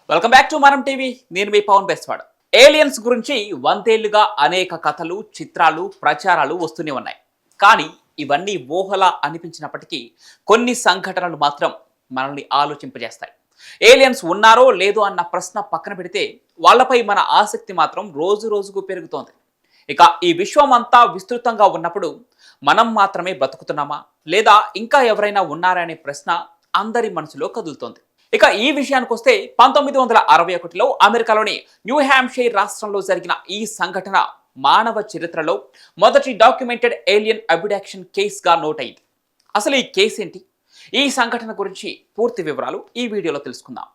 Welcome back to మనం TV. నేను మీ Pawan బెస్వాడ్. Aliens గురించి వందేళ్లుగా అనేక కథలు, చిత్రాలు, ప్రచారాలు వస్తూనే ఉన్నాయి. కానీ ఇవన్నీ ఊహలా అనిపించినప్పటికీ కొన్ని సంఘటనలు మాత్రం మనల్ని ఆలోచింపజేస్తాయి. ఏలియన్స్ ఉన్నారో లేదో అన్న ప్రశ్న పక్కన పెడితే వాళ్ళపై మన ఆసక్తి మాత్రం రోజు రోజుకు పెరుగుతోంది. ఇక ఈ విశ్వం అంతా విస్తృతంగా ఉన్నప్పుడు మనం మాత్రమే బ్రతుకుతున్నామా లేదా ఇంకా ఎవరైనా ఉన్నారా అనే ప్రశ్న అందరి మనసులో కదులుతోంది. ఇక ఈ విషయానికి వస్తే 1961లో అమెరికాలోని న్యూ హ్యాంప్షైర్ రాష్ట్రంలో జరిగిన ఈ సంఘటన మానవ చరిత్రలో మొదటి డాక్యుమెంటెడ్ ఏలియన్ అబ్డాక్షన్ కేసుగా నోట్ అయింది. అసలు ఈ కేసు ఏంటి, ఈ సంఘటన గురించి పూర్తి వివరాలు ఈ వీడియోలో తెలుసుకుందాం.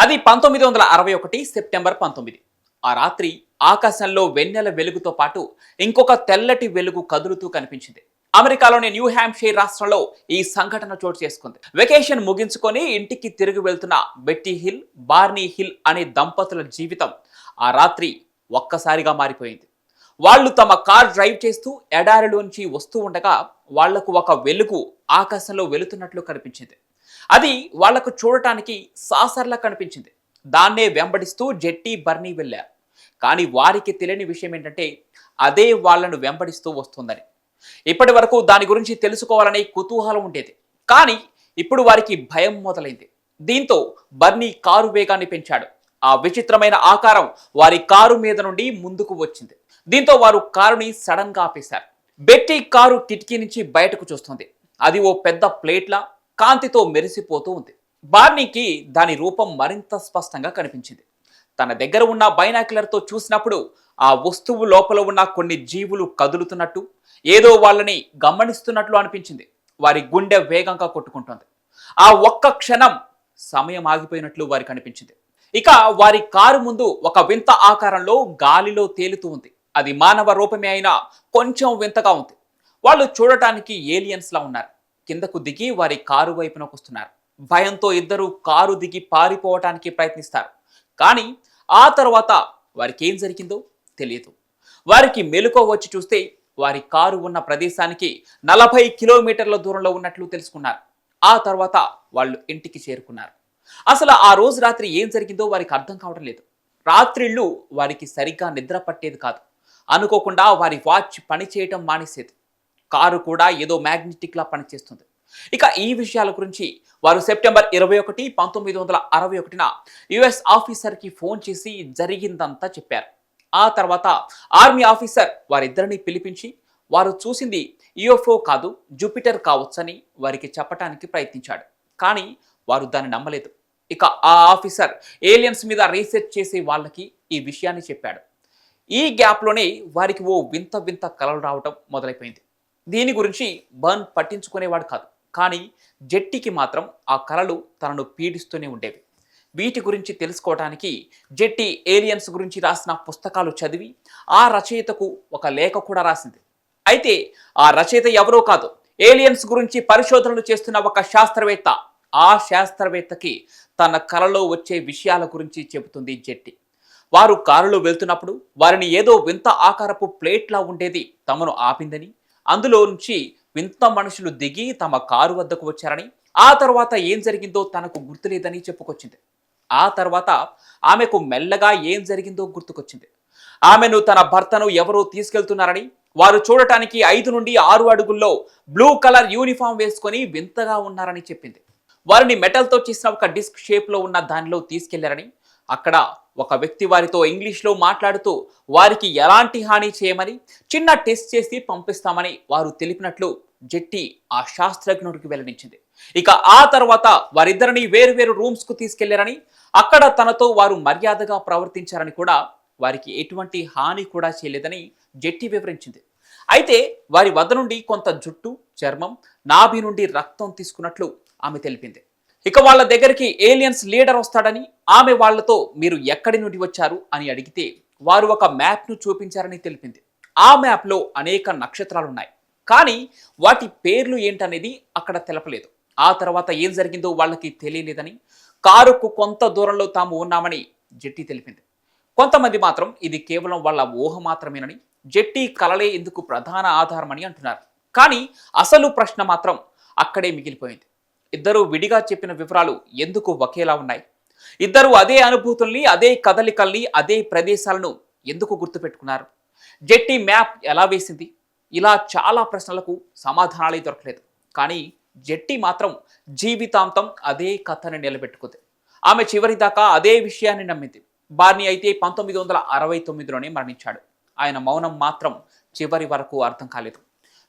అది 1961 సెప్టెంబర్ 19. ఆ రాత్రి ఆకాశంలో వెన్నెల వెలుగుతో పాటు ఇంకొక తెల్లటి వెలుగు కదులుతూ కనిపించింది. అమెరికాలోని న్యూ హ్యాంప్షైర్ రాష్ట్రంలో ఈ సంఘటన చోటు చేసుకుంది. వెకేషన్ ముగించుకొని ఇంటికి తిరిగి వెళ్తున్న బెట్టీ హిల్, బార్నీ హిల్ అనే దంపతుల జీవితం ఆ రాత్రి ఒక్కసారిగా మారిపోయింది. వాళ్ళు తమ కార్ డ్రైవ్ చేస్తూ ఎడారిలోంచి వస్తూ ఉండగా వాళ్లకు ఒక వెలుగు ఆకాశంలో వెళుతున్నట్లు కనిపించింది. అది వాళ్లకు చూడటానికి సాసర్లా కనిపించింది. దాన్నే వెంబడిస్తూ జెట్టి, బర్నీ వెళ్లారు. కానీ వారికి తెలియని విషయం ఏంటంటే అదే వాళ్లను వెంబడిస్తూ వస్తుందని. ఇప్పటి వరకు దాని గురించి తెలుసుకోవాలనే కుతూహలం ఉండేది. కానీ ఇప్పుడు వారికి భయం మొదలైంది. దీంతో బర్నీ కారు వేగాన్ని పెంచాడు. ఆ విచిత్రమైన ఆకారం వారి కారు మీద నుండి ముందుకు వచ్చింది. దీంతో వారు కారుని సడన్ గా ఆపేశారు. బెట్టీ కారు కిటికీ నుంచి బయటకు చూస్తుంది. అది ఓ పెద్ద ప్లేట్లా కాంతితో మెరిసిపోతూ ఉంది. బార్నీకి దాని రూపం మరింత స్పష్టంగా కనిపించింది. తన దగ్గర ఉన్న బైనాక్యులర్తో చూసినప్పుడు ఆ వస్తువు లోపల ఉన్న కొన్ని జీవులు కదులుతున్నట్టు, ఏదో వాళ్ళని గమనిస్తున్నట్లు అనిపించింది. వారి గుండె వేగంగా కొట్టుకుంటోంది. ఆ ఒక్క క్షణం సమయం ఆగిపోయినట్లు వారికి అనిపించింది. ఇక వారి కారు ముందు ఒక వింత ఆకారంలో గాలిలో తేలుతూ ఉంది. అది మానవ రూపమే అయినా కొంచెం వింతగా ఉంది. వాళ్ళు చూడటానికి ఏలియన్స్ లా ఉన్నారు. కిందకు దిగి వారి కారు వైపునకు వస్తున్నారు. భయంతో ఇద్దరు కారు దిగి పారిపోవటానికి ప్రయత్నిస్తారు. కానీ ఆ తర్వాత వారికి ఏం జరిగిందో తెలియదు. వారికి మెలకువ వచ్చి చూస్తే వారి కారు ఉన్న ప్రదేశానికి 40 కిలోమీటర్ల దూరంలో ఉన్నట్లు తెలుసుకున్నారు. ఆ తర్వాత వాళ్ళు ఇంటికి చేరుకున్నారు. అసలు ఆ రోజు రాత్రి ఏం జరిగిందో వారికి అర్థం కావడం లేదు. రాత్రిళ్ళు వారికి సరిగ్గా నిద్ర పట్టేది కాదు. అనుకోకుండా వారి వాచ్ పనిచేయటం మానేసేది. కారు కూడా ఏదో మ్యాగ్నెటిక్ లా పనిచేస్తుంది. ఇక ఈ విషయాల గురించి వారు సెప్టెంబర్ 21, 1961న యుఎస్ ఆఫీసర్కి ఫోన్ చేసి జరిగిందంతా చెప్పారు. ఆ తర్వాత ఆర్మీ ఆఫీసర్ వారిద్దరిని పిలిపించి వారు చూసింది యుఎఫ్ఓ కాదు, జూపిటర్ కావచ్చని వారికి చెప్పడానికి ప్రయత్నించాడు. కానీ వారు దాన్ని నమ్మలేదు. ఇక ఆ ఆఫీసర్ ఏలియన్స్ మీద రీసెర్చ్ చేసే వాళ్ళకి ఈ విషయాన్ని చెప్పాడు. ఈ గ్యాప్లోనే వారికి ఓ వింత వింత కలలు రావటం మొదలైపోయింది. దీని గురించి బర్న్ పట్టించుకునేవాడు కాదు. కానీ జెట్టీకి మాత్రం ఆ కలలు తనను పీడిస్తూనే ఉండేవి. వీటి గురించి తెలుసుకోవడానికి జెట్టి ఏలియన్స్ గురించి రాసిన పుస్తకాలు చదివి ఆ రచయితకు ఒక లేఖ కూడా రాసింది. అయితే ఆ రచయిత ఎవరో కాదు, ఏలియన్స్ గురించి పరిశోధనలు చేస్తున్న ఒక శాస్త్రవేత్త. ఆ శాస్త్రవేత్తకి తన కలలో వచ్చే విషయాల గురించి చెబుతుంది జెట్టి. వారు కారులో వెళ్తున్నప్పుడు వారిని ఏదో వింత ఆకారపు ప్లేట్లా ఉండేది తమను ఆపిందని, అందులో నుంచి వింత మనుషులు దిగి తమ కారు వద్దకు వచ్చారని, ఆ తర్వాత ఏం జరిగిందో తనకు గుర్తులేదని చెప్పుకొచ్చింది. ఆ తర్వాత ఆమెకు మెల్లగా ఏం జరిగిందో గుర్తుకొచ్చింది. ఆమెను తన భర్తను ఎవరో తీసుకెళ్తున్నారని, వారు చూడటానికి 5 నుండి 6 అడుగుల్లో బ్లూ కలర్ యూనిఫామ్ వేసుకొని వింతగా ఉన్నారని చెప్పింది. వారిని మెటల్తో చేసిన ఒక డిస్క్ షేప్లో ఉన్న దానిలో తీసుకెళ్లారని, అక్కడ ఒక వ్యక్తి వారితో ఇంగ్లీష్లో మాట్లాడుతూ వారికి ఎలాంటి హాని చేయమని, చిన్న టెస్ట్ చేసి పంపిస్తామని వారు తెలిపినట్లు జెట్టి ఆ శాస్త్రజ్ఞుడికి వెల్లడించింది. ఇక ఆ తర్వాత వారిద్దరిని వేరు రూమ్స్కు తీసుకెళ్లారని, అక్కడ తనతో వారు మర్యాదగా ప్రవర్తించారని కూడా, వారికి ఎటువంటి హాని కూడా చేయలేదని జెట్టి వివరించింది. అయితే వారి వద్ద నుండి కొంత జుట్టు, చర్మం, నాభి నుండి రక్తం తీసుకున్నట్లు ఆమె తెలిపింది. ఇక వాళ్ళ దగ్గరికి ఏలియన్స్ లీడర్ వస్తాడని, ఆమె వాళ్లతో మీరు ఎక్కడి నుండి వచ్చారు అని అడిగితే వారు ఒక మ్యాప్ను చూపించారని తెలిపింది. ఆ మ్యాప్లో అనేక నక్షత్రాలున్నాయి. కానీ వాటి పేర్లు ఏంటనేది అక్కడ తెలపలేదు. ఆ తర్వాత ఏం జరిగిందో వాళ్ళకి తెలియలేదని, కారుకు కొంత దూరంలో తాము ఉన్నామని జెట్టి తెలిపింది. కొంతమంది మాత్రం ఇది కేవలం వాళ్ళ ఊహ మాత్రమేనని, జెట్టి కలలే ఇందుకు ప్రధాన ఆధారమని అంటున్నారు. కానీ అసలు ప్రశ్న మాత్రం అక్కడే మిగిలిపోయింది. ఇద్దరు విడిగా చెప్పిన వివరాలు ఎందుకు ఒకేలా ఉన్నాయి? ఇద్దరు అదే అనుభూతుల్ని, అదే కదలికల్ని, అదే ప్రదేశాలను ఎందుకు గుర్తుపెట్టుకున్నారు? జెట్టి మ్యాప్ ఎలా వేసింది? ఇలా చాలా ప్రశ్నలకు సమాధానాలే దొరకలేదు. కానీ జెట్టి మాత్రం జీవితాంతం అదే కథని నిలబెట్టుకుంది. ఆమె చివరి దాకా అదే విషయాన్ని నమ్మింది. బార్నీ అయితే 1969లోనే మరణించాడు. ఆయన మౌనం మాత్రం చివరి వరకు అర్థం కాలేదు.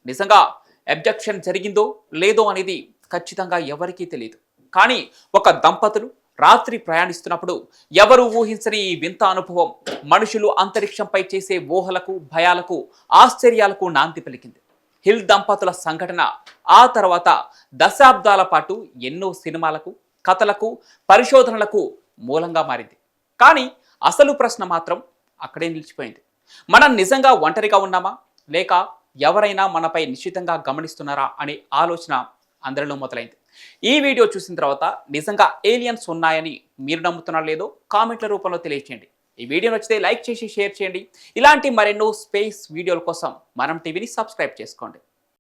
నిజంగా అబ్డక్షన్ జరిగిందో లేదో అనేది ఖచ్చితంగా ఎవరికీ తెలియదు. కానీ ఒక దంపతులు రాత్రి ప్రయాణిస్తున్నప్పుడు ఎవరు ఊహించని ఈ వింత అనుభవం మనుషులు అంతరిక్షంపై చేసే ఊహలకు, భయాలకు, ఆశ్చర్యాలకు నాంది పలికింది. హిల్ దంపతుల సంఘటన ఆ తర్వాత దశాబ్దాల పాటు ఎన్నో సినిమాలకు, కథలకు, పరిశోధనలకు మూలంగా మారింది. కానీ అసలు ప్రశ్న మాత్రం అక్కడే నిలిచిపోయింది. మనం నిజంగా ఒంటరిగా ఉన్నామా, లేక ఎవరైనా మనపై నిశ్చితంగా గమనిస్తున్నారా అనే ఆలోచన అందరిలో మొదలైంది. ఈ వీడియో చూసిన తర్వాత నిజంగా ఏలియన్స్ ఉన్నాయని మీరు నమ్ముతున్నారో లేదో కామెంట్ల రూపంలో తెలియచేయండి. ఈ వీడియో నచ్చితే లైక్ చేసి షేర్ చేయండి. ఇలాంటి మరెన్నో స్పేస్ వీడియోల కోసం మనం టీవీని సబ్స్క్రైబ్ చేసుకోండి.